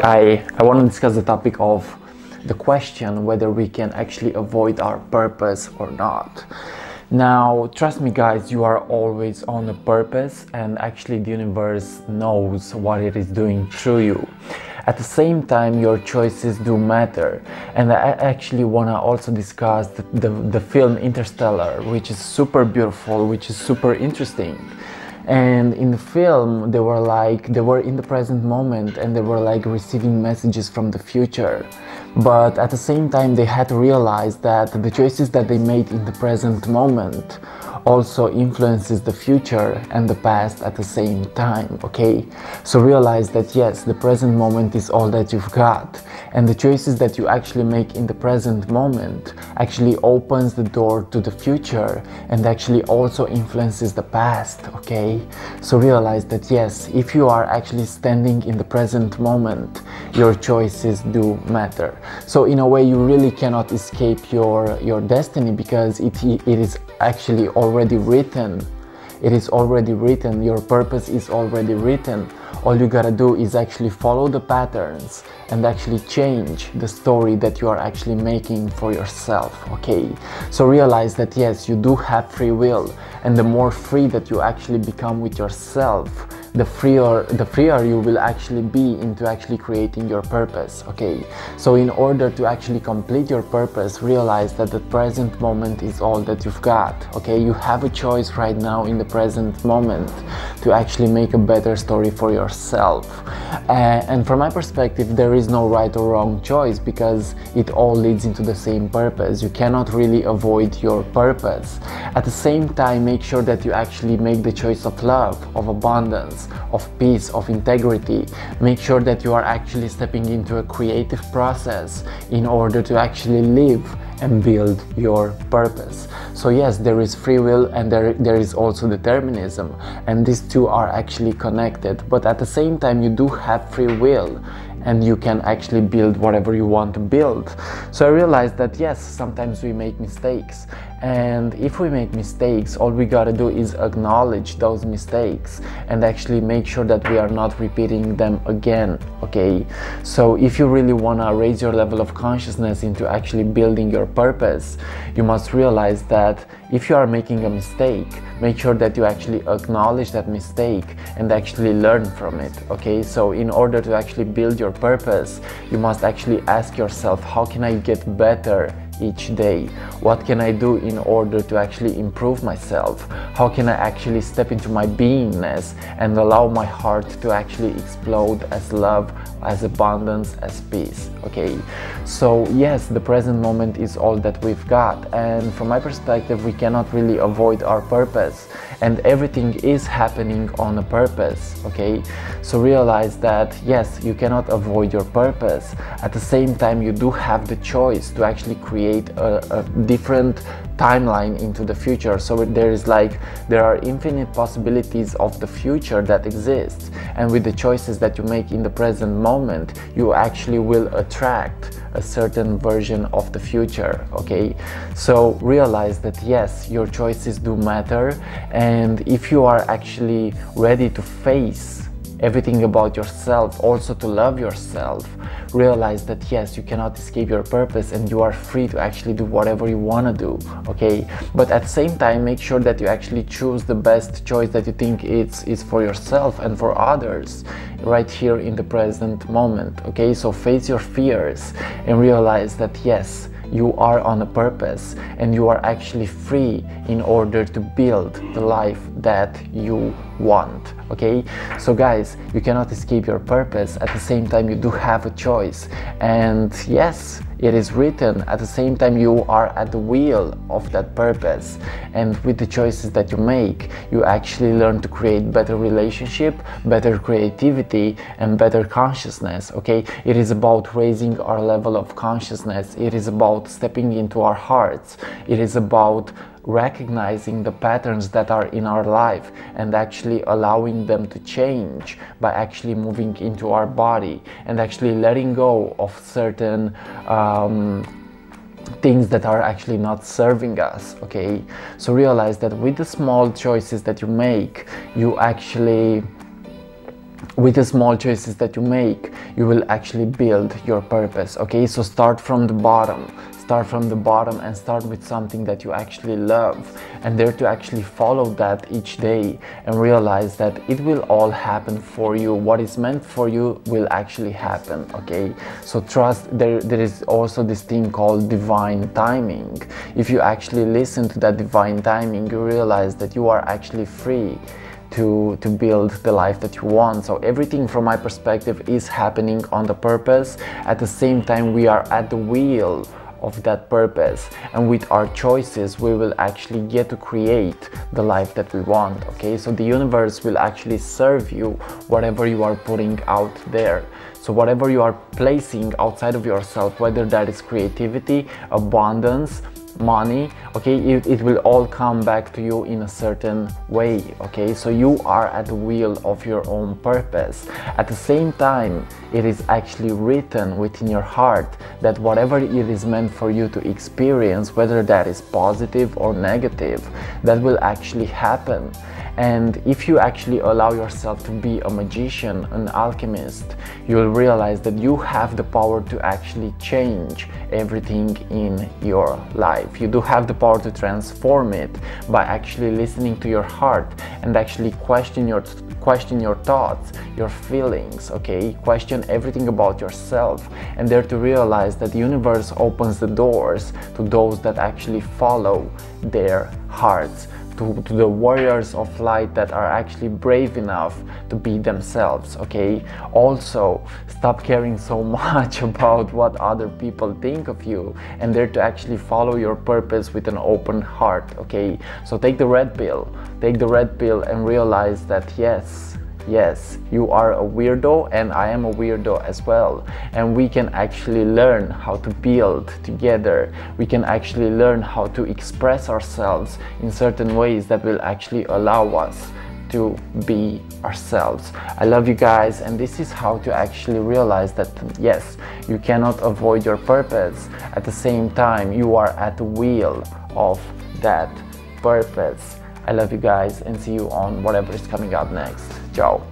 I want to discuss the topic of the question whether we can actually avoid our purpose or not. Now, trust me guys, you are always on a purpose, and actually the universe knows what it is doing through you. At the same time, your choices do matter, and I actually want to also discuss the film Interstellar, which is super beautiful, which is super interesting. And in the film, they were in the present moment, and they were like receiving messages from the future. But at the same time, they had to realize that the choices that they made in the present moment also influences the future and the past at the same time, okay? So realize that yes, the present moment is all that you've got, and the choices that you actually make in the present moment actually opens the door to the future and actually also influences the past, okay? So realize that yes, if you are actually standing in the present moment, your choices do matter. So in a way, you really cannot escape your destiny, because it is actually already written. It is already written. Your purpose is already written. All you gotta do is actually follow the patterns and actually change the story that you are actually making for yourself, okay? So realize that yes, you do have free will, and the more free that you actually become with yourself, the freer you will actually be into actually creating your purpose, okay? So in order to actually complete your purpose, realize that the present moment is all that you've got, okay? You have a choice right now in the present moment to actually make a better story for yourself. And from my perspective, there is no right or wrong choice, because it all leads into the same purpose. You cannot really avoid your purpose. At the same time, make sure that you actually make the choice of love, of abundance, of peace, of integrity. Make sure that you are actually stepping into a creative process in order to actually live and build your purpose. So yes, there is free will, and there is also determinism, and these two are actually connected. But at the same time, you do have free will, and you can actually build whatever you want to build. So I realized that yes, sometimes we make mistakes, and if we make mistakes, all we gotta do is acknowledge those mistakes and actually make sure that we are not repeating them again, okay? So if you really wanna raise your level of consciousness into actually building your purpose, you must realize that if you are making a mistake, make sure that you actually acknowledge that mistake and actually learn from it, okay? So in order to actually build your purpose, you must actually ask yourself, how can I get better each day? What can I do in order to actually improve myself? How can I actually step into my beingness and allow my heart to actually explode as love, as abundance, as peace, okay? So yes, the present moment is all that we've got, and from my perspective, we cannot really avoid our purpose, and everything is happening on a purpose, okay? So realize that yes, you cannot avoid your purpose. At the same time, you do have the choice to actually create a different timeline into the future. So there are infinite possibilities of the future that exist, and with the choices that you make in the present moment, you actually will attract a certain version of the future, okay? So realize that yes, your choices do matter, and if you are actually ready to face everything about yourself, also to love yourself, realize that yes, you cannot escape your purpose, and you are free to actually do whatever you want to do, okay? But at the same time, make sure that you actually choose the best choice that you think is for yourself and for others right here in the present moment, okay? So face your fears and realize that yes, you are on a purpose, and you are actually free in order to build the life that you want, okay? So guys, you cannot escape your purpose. At the same time, you do have a choice, and yes, it is written. At the same time, you are at the wheel of that purpose, and with the choices that you make, you actually learn to create better relationship, better creativity, and better consciousness, okay? It is about raising our level of consciousness. It is about stepping into our hearts. It is about recognizing the patterns that are in our life and actually allowing them to change by actually moving into our body and actually letting go of certain things that are actually not serving us, okay? So realize that with the small choices that you make, you actually with the small choices that you make, you will actually build your purpose. Okay, so start from the bottom and start with something that you actually love, and dare to actually follow that each day and realize that it will all happen for you. What is meant for you will actually happen. Okay, so trust. There is also this thing called divine timing. If you actually listen to that divine timing, you realize that you are actually free to build the life that you want. So everything from my perspective is happening on the purpose. At the same time, we are at the wheel of that purpose, and with our choices we will actually get to create the life that we want. Okay, so the universe will actually serve you whatever you are putting out there. So whatever you are placing outside of yourself, whether that is creativity, abundance, money, okay, it will all come back to you in a certain way. Okay, so you are at the wheel of your own purpose. At the same time, it is actually written within your heart that whatever it is meant for you to experience, whether that is positive or negative, that will actually happen. And if you actually allow yourself to be a magician, an alchemist, you will realize that you have the power to actually change everything in your life. You do have the power to transform it by actually listening to your heart and actually question your thoughts, your feelings. Okay, question everything about yourself, and dare to realize that the universe opens the doors to those that actually follow their hearts, to the warriors of light that are actually brave enough to be themselves. Okay, also stop caring so much about what other people think of you, and dare to actually follow your purpose with an open heart. Okay, so take the red pill and realize that yes, you are a weirdo and I am a weirdo as well, and we can actually learn how to build together. We can actually learn how to express ourselves in certain ways that will actually allow us to be ourselves. I love you guys, and this is how to actually realize that yes, you cannot avoid your purpose. At the same time, you are at the wheel of that purpose. I love you guys, and see you on whatever is coming up next. Ciao.